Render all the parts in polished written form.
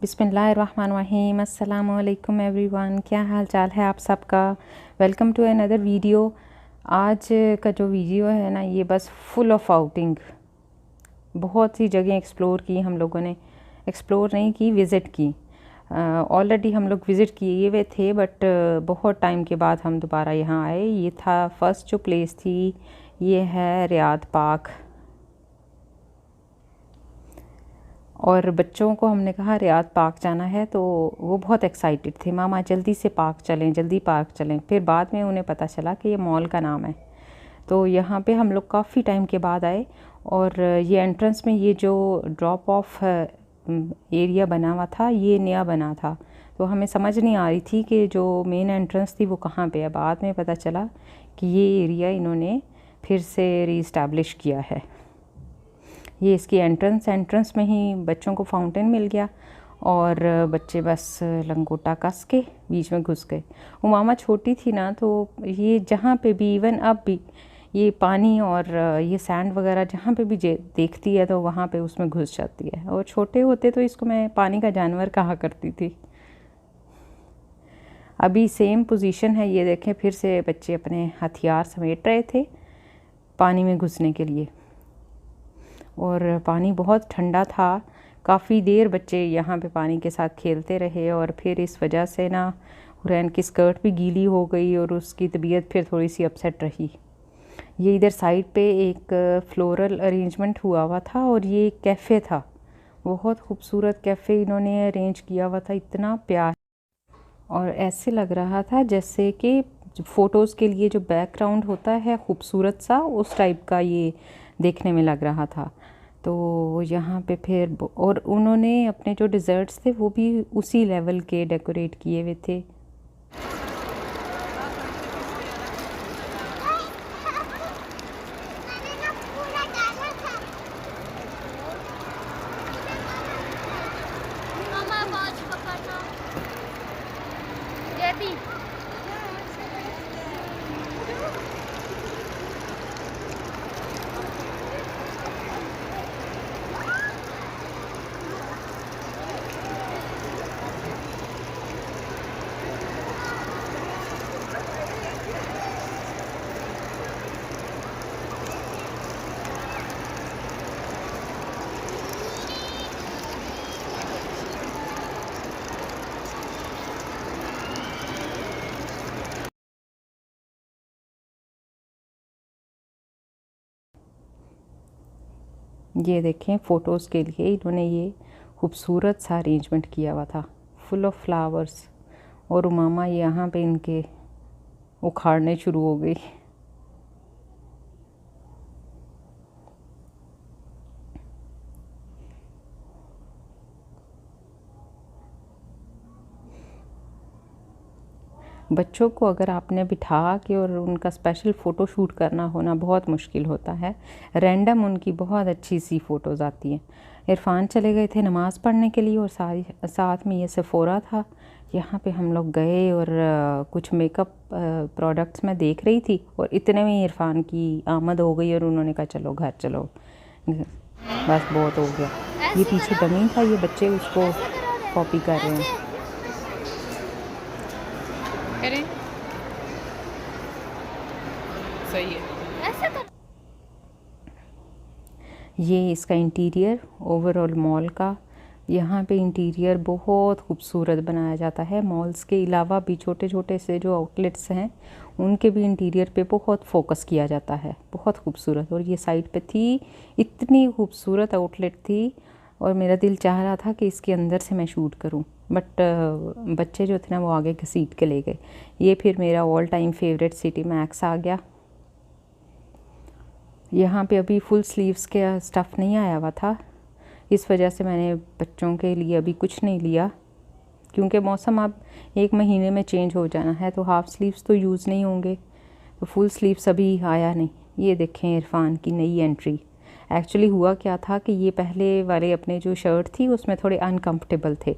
बिस्मिल्लाहिर्रहमानिर्रहीम। अस्सलामु अलैकुम एवरीवन, क्या हाल चाल है आप सबका। Welcome to another video. आज का जो वीडियो है ना, ये बस फुल ऑफ आउटिंग। बहुत सी जगह एक्सप्लोर की हम लोगों ने, एक्सप्लोर नहीं की, विज़िट की। ऑलरेडी हम लोग विज़िट किए हुए थे, बट बहुत टाइम के बाद हम दोबारा यहाँ आए। ये था फर्स्ट जो प्लेस थी, ये है रियाद पार्क। और बच्चों को हमने कहा रियाद पार्क जाना है, तो वो बहुत एक्साइटेड थे, मामा जल्दी से पार्क चलें, जल्दी पार्क चलें। फिर बाद में उन्हें पता चला कि ये मॉल का नाम है। तो यहाँ पे हम लोग काफ़ी टाइम के बाद आए, और ये एंट्रेंस में ये जो ड्रॉप ऑफ एरिया बना हुआ था, ये नया बना था। तो हमें समझ नहीं आ रही थी कि जो मेन एंट्रेंस थी वो कहाँ पे है। बाद में पता चला कि ये एरिया इन्होंने फिर से रीस्टैब्लिश किया है। ये इसकी एंट्रेंस में ही बच्चों को फाउंटेन मिल गया, और बच्चे बस लंगोटा कस के बीच में घुस गए। उमामा छोटी थी ना, तो ये जहाँ पे भी, इवन अब भी, ये पानी और ये सैंड वगैरह जहाँ पे भी देखती है तो वहाँ पे उसमें घुस जाती है। और छोटे होते तो इसको मैं पानी का जानवर कहा करती थी। अभी सेम पोजीशन है, ये देखें, फिर से बच्चे अपने हथियार समेट रहे थे पानी में घुसने के लिए। और पानी बहुत ठंडा था, काफ़ी देर बच्चे यहाँ पे पानी के साथ खेलते रहे। और फिर इस वजह से ना हुरैन की स्कर्ट भी गीली हो गई और उसकी तबीयत फिर थोड़ी सी अपसेट रही। ये इधर साइड पे एक फ्लोरल अरेंजमेंट हुआ था, और ये एक कैफ़े था, बहुत खूबसूरत कैफ़े इन्होंने अरेंज किया हुआ था, इतना प्यार। और ऐसे लग रहा था जैसे कि फ़ोटोज़ के लिए जो बैकग्राउंड होता है खूबसूरत सा, उस टाइप का ये देखने में लग रहा था। तो यहाँ पे फिर, और उन्होंने अपने जो डिज़र्ट्स थे वो भी उसी लेवल के डेकोरेट किए हुए थे। ये देखें, फ़ोटोज़ के लिए इन्होंने ये खूबसूरत सा अरेंजमेंट किया हुआ था, फुल ऑफ फ्लावर्स। और उमामा यहाँ पे इनके उखाड़ने शुरू हो गई। बच्चों को अगर आपने बिठा के और उनका स्पेशल फ़ोटो शूट करना होना बहुत मुश्किल होता है। रैंडम उनकी बहुत अच्छी सी फ़ोटोज़ आती हैं। इरफान चले गए थे नमाज़ पढ़ने के लिए, और साथ में ये सेफोरा था। यहाँ पे हम लोग गए, और कुछ मेकअप प्रोडक्ट्स मैं देख रही थी, और इतने में इरफान की आमद हो गई, और उन्होंने कहा चलो घर चलो, बस बहुत हो गया। ये पीछे डमी था, ये बच्चे उसको कॉपी कर रहे हैं। करें सही है। ये इसका इंटीरियर ओवरऑल मॉल का। यहाँ पे इंटीरियर बहुत खूबसूरत बनाया जाता है। मॉल्स के अलावा भी छोटे छोटे से जो आउटलेट्स हैं, उनके भी इंटीरियर पे बहुत फोकस किया जाता है, बहुत खूबसूरत। और ये साइड पे थी, इतनी खूबसूरत आउटलेट थी, और मेरा दिल चाह रहा था कि इसके अंदर से मैं शूट करूं, बट बच्चे जो थे ना वो आगे घसीट के ले गए। ये फिर मेरा all time favourite city Max आ गया। यहाँ पे अभी फुल स्लीव्स के स्टफ़ नहीं आया हुआ था, इस वजह से मैंने बच्चों के लिए अभी कुछ नहीं लिया, क्योंकि मौसम अब 1 महीने में चेंज हो जाना है, तो हाफ़ स्लीव्स तो यूज़ नहीं होंगे, तो फुल स्लीव्स अभी आया नहीं। ये देखें इरफान की नई एंट्री। एक्चुअली हुआ क्या था कि ये पहले वाले अपने जो शर्ट थी उसमें थोड़े अनकम्फर्टेबल थे,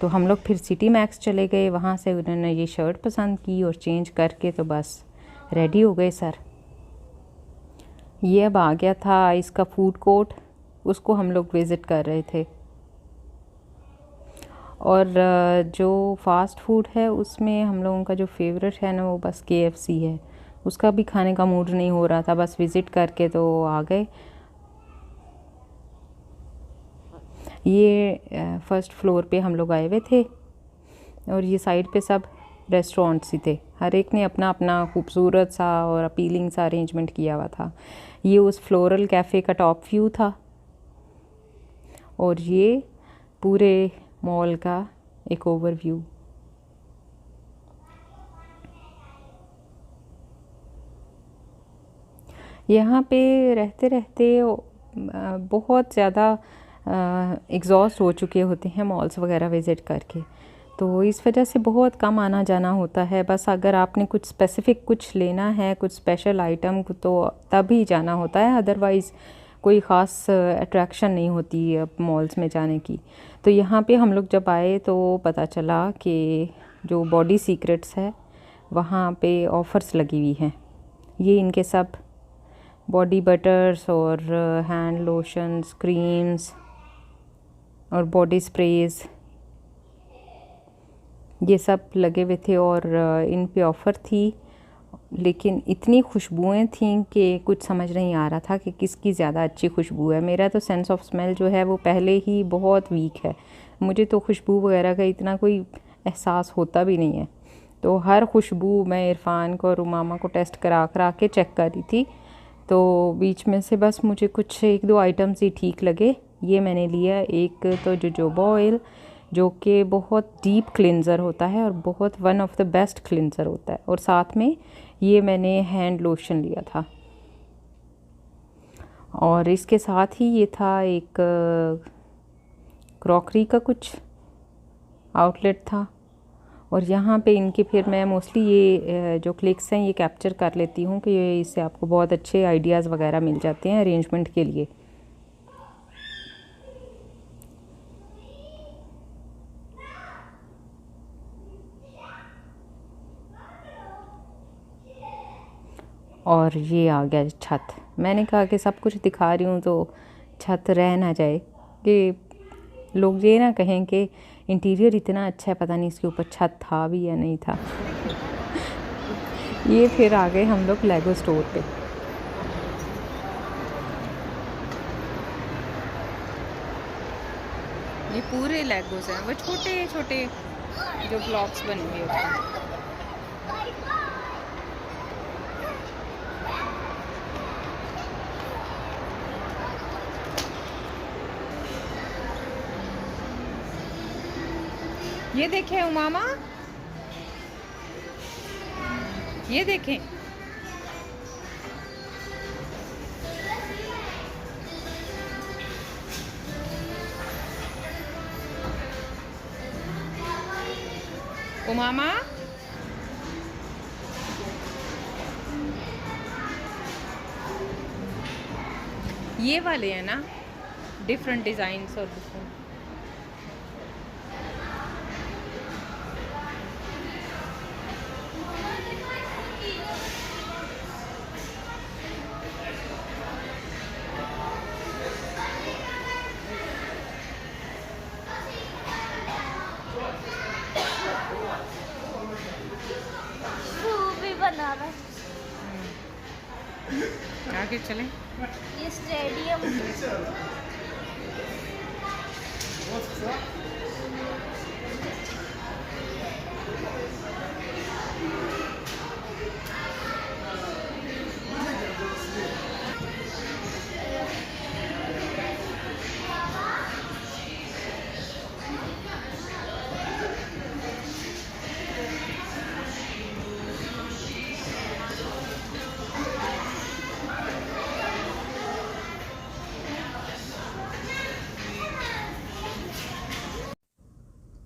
तो हम लोग फिर सिटी मैक्स चले गए, वहाँ से उन्होंने ये शर्ट पसंद की, और चेंज करके तो बस रेडी हो गए सर। ये अब आ गया था इसका फूड कोर्ट, उसको हम लोग विज़िट कर रहे थे। और जो फास्ट फूड है उसमें हम लोगों का जो फेवरेट है ना वो बस KFC है। उसका भी खाने का मूड नहीं हो रहा था, बस विज़िट करके तो आ गए। ये फर्स्ट फ्लोर पे हम लोग आए हुए थे और ये साइड पे सब रेस्टोरेंट्स ही थे। हर एक ने अपना अपना खूबसूरत सा और अपीलिंग सा अरेंजमेंट किया हुआ था। ये उस फ्लोरल कैफ़े का टॉप व्यू था और ये पूरे मॉल का एक ओवरव्यू। यहाँ पे रहते रहते बहुत ज़्यादा एग्जॉस्ट हो चुके होते हैं मॉल्स वगैरह विज़िट करके, तो इस वजह से बहुत कम आना जाना होता है। बस अगर आपने कुछ स्पेसिफ़िक कुछ लेना है, कुछ स्पेशल आइटम, तो तभी जाना होता है, अदरवाइज़ कोई ख़ास अट्रैक्शन नहीं होती अब मॉल्स में जाने की। तो यहाँ पे हम लोग जब आए तो पता चला कि जो बॉडी सीक्रेट्स है वहाँ पे ऑफ़र्स लगी हुई हैं। ये इनके सब बॉडी बटर्स और हैंड लोशंस, क्रीम्स और बॉडी स्प्रेज़ ये सब लगे हुए थे और इन पे ऑफ़र थी। लेकिन इतनी खुशबुएं थीं कि कुछ समझ नहीं आ रहा था कि किसकी ज़्यादा अच्छी खुशबू है। मेरा तो सेंस ऑफ स्मेल जो है वो पहले ही बहुत वीक है, मुझे तो खुशबू वगैरह का इतना कोई एहसास होता भी नहीं है। तो हर खुशबू मैं इरफान को और उमामा को टेस्ट करा करा के चेक कर रही थी। तो बीच में से बस मुझे कुछ एक दो आइटम्स ही ठीक लगे। ये मैंने लिया, एक तो जोजोबा ऑयल जो कि बहुत डीप क्लिनज़र होता है और बहुत one of the best cleanser होता है, और साथ में ये मैंने हैंड लोशन लिया था। और इसके साथ ही ये था एक क्रॉकरी का कुछ आउटलेट था। और यहाँ पे इनके फिर मैं मोस्टली ये जो क्लिक्स हैं ये कैप्चर कर लेती हूँ कि इससे आपको बहुत अच्छे आइडियाज़ वगैरह मिल जाते हैं अरेंजमेंट के लिए। और ये आ गया छत। मैंने कहा कि सब कुछ दिखा रही हूँ तो छत रह ना जाए, कि लोग ये ना कहें कि इंटीरियर इतना अच्छा है, पता नहीं इसके ऊपर छत था भी या नहीं था। ये फिर आ गए हम लोग लेगो स्टोर पे। ये पूरे लेगोस हैं, वो छोटे छोटे जो ब्लॉक्स बने हुए होते हैं। ये देखें उमामा, ये देखें, उमामा ये वाले हैं ना, डिफरेंट डिज़ाइंस और डिफरेंट। भी बना रहा है। आगे चलें। ये स्टेडियम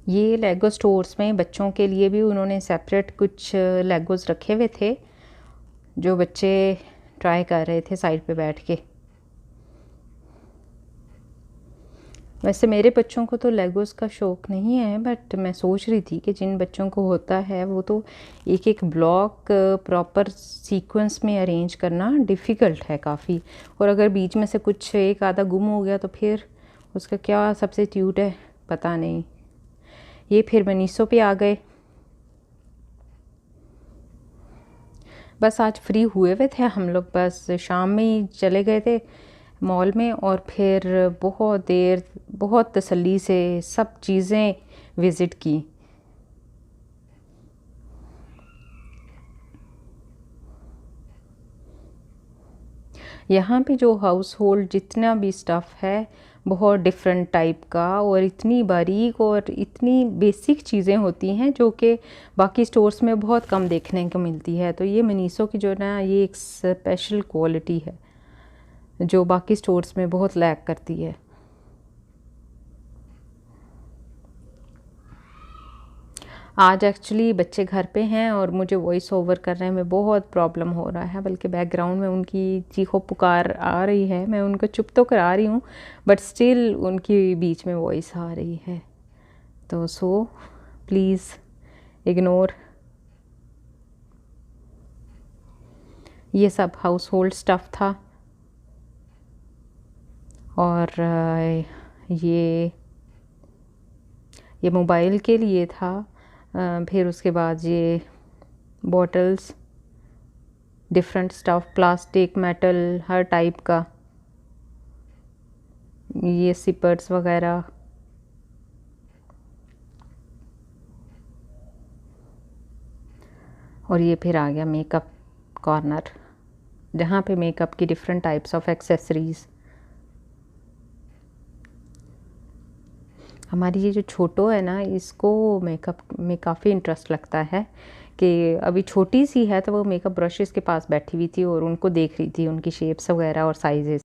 ये लेगो स्टोर्स में बच्चों के लिए भी उन्होंने सेपरेट कुछ लेगोस रखे हुए थे जो बच्चे ट्राई कर रहे थे साइड पे बैठ के। वैसे मेरे बच्चों को तो लेगोस का शौक़ नहीं है, बट मैं सोच रही थी कि जिन बच्चों को होता है वो तो एक एक ब्लॉक प्रॉपर सीक्वेंस में अरेंज करना डिफ़िकल्ट है काफ़ी, और अगर बीच में से कुछ एक आधा गुम हो गया तो फिर उसका क्या सब्स्टिट्यूट है पता नहीं। ये फिर मनीसो पे आ गए। बस आज फ्री हुए हुए थे हम लोग, बस शाम में ही चले गए थे मॉल में, और फिर बहुत देर बहुत तसल्ली से सब चीज़ें विज़िट की। यहाँ पे जो हाउस होल्ड जितना भी स्टफ़ है बहुत डिफरेंट टाइप का, और इतनी बारीक और इतनी बेसिक चीज़ें होती हैं जो कि बाकी स्टोर्स में बहुत कम देखने को मिलती है। तो ये मनीसो की जो ना ये एक स्पेशल क्वालिटी है जो बाकी स्टोर्स में बहुत लैक करती है। आज एक्चुअली बच्चे घर पे हैं और मुझे वॉइस ओवर करने में बहुत प्रॉब्लम हो रहा है, बल्कि बैकग्राउंड में उनकी चीखो पुकार आ रही है। मैं उनको चुप तो करा रही हूँ बट स्टिल उनकी बीच में वॉइस आ रही है, तो सो प्लीज़ इग्नोर। ये सब हाउस होल्ड स्टफ़ था, और ये मोबाइल के लिए था। फिर उसके बाद ये bottles, different stuff, plastic, metal, हर टाइप का, ये सिपर्स वगैरह। और ये फिर आ गया मेकअप कॉर्नर, जहाँ पे मेकअप की डिफरेंट टाइप्स ऑफ एक्सेसरीज़। हमारी ये जो छोटो है ना, इसको मेकअप में काफ़ी इंटरेस्ट लगता है कि अभी छोटी सी है तो वो मेकअप ब्रशेस के पास बैठी हुई थी और उनको देख रही थी, उनकी शेप्स वगैरह और साइजेस।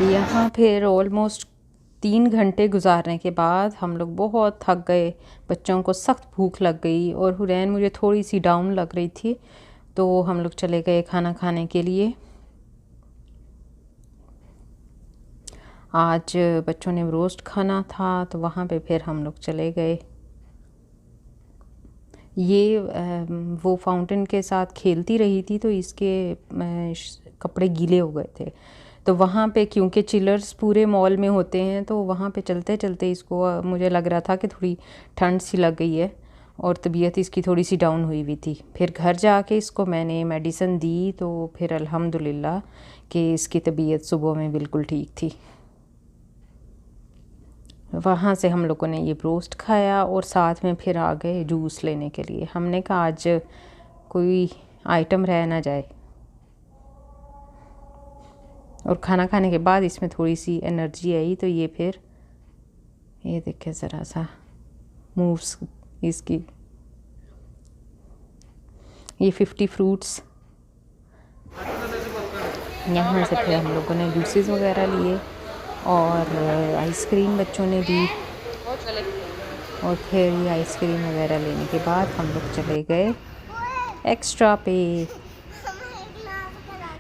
यहाँ फिर ऑलमोस्ट 3 घंटे गुजारने के बाद हम लोग बहुत थक गए, बच्चों को सख्त भूख लग गई और हुरैन मुझे थोड़ी सी डाउन लग रही थी, तो हम लोग चले गए खाना खाने के लिए। आज बच्चों ने रोस्ट खाना था तो वहाँ पे फिर हम लोग चले गए। ये वो फाउंटेन के साथ खेलती रही थी तो इसके कपड़े गीले हो गए थे, तो वहाँ पे क्योंकि चिलर्स पूरे मॉल में होते हैं तो वहाँ पे चलते चलते इसको मुझे लग रहा था कि थोड़ी ठंड सी लग गई है और तबीयत इसकी थोड़ी सी डाउन हुई हुई थी। फिर घर जाके इसको मैंने मेडिसिन दी तो फिर अल्हम्दुलिल्लाह कि इसकी तबीयत सुबह में बिल्कुल ठीक थी। वहाँ से हम लोगों ने ये रोस्ट खाया और साथ में फिर आ गए जूस लेने के लिए। हमने कहा आज कोई आइटम रह ना जाए, और खाना खाने के बाद इसमें थोड़ी सी एनर्जी आई तो ये फिर ये देखे ज़रा सा मूव्स इसकी। ये 50 फ्रूट्स, यहाँ से फिर हम लोगों ने जूसेस वगैरह लिए और आइसक्रीम बच्चों ने दी, और फिर ये आइसक्रीम वगैरह लेने के बाद हम लोग चले गए एक्स्ट्रा पे।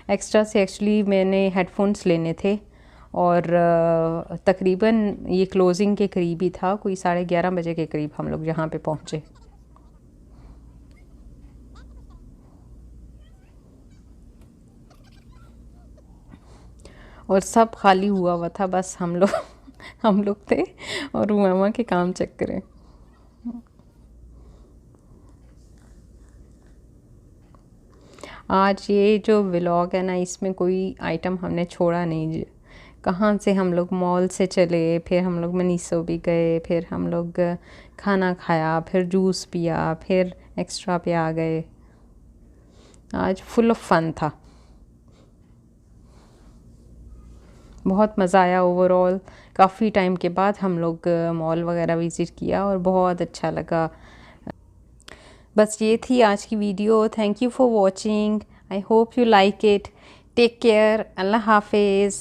एक्स्ट्रा से एक्चुअली मैंने हेडफोन्स लेने थे और तकरीबन ये क्लोजिंग के करीब ही था, कोई 11:30 बजे के करीब हम लोग यहाँ पे पहुँचे। और सब खाली हुआ था, बस हम लोग थे और मामा के काम चेक करें। आज ये जो व्लॉग है ना, इसमें कोई आइटम हमने छोड़ा नहीं। कहाँ से हम लोग मॉल से चले, फिर हम लोग मनीसो भी गए, फिर हम लोग खाना खाया, फिर जूस पिया, फिर एक्स्ट्रा पे आ गए। आज फुल ऑफ फन था, बहुत मज़ा आया ओवरऑल। काफ़ी टाइम के बाद हम लोग मॉल वगैरह विज़िट किया और बहुत अच्छा लगा। बस ये थी आज की video. Thank you for watching. I hope you like it. Take care. अल्लाह हाफिज़।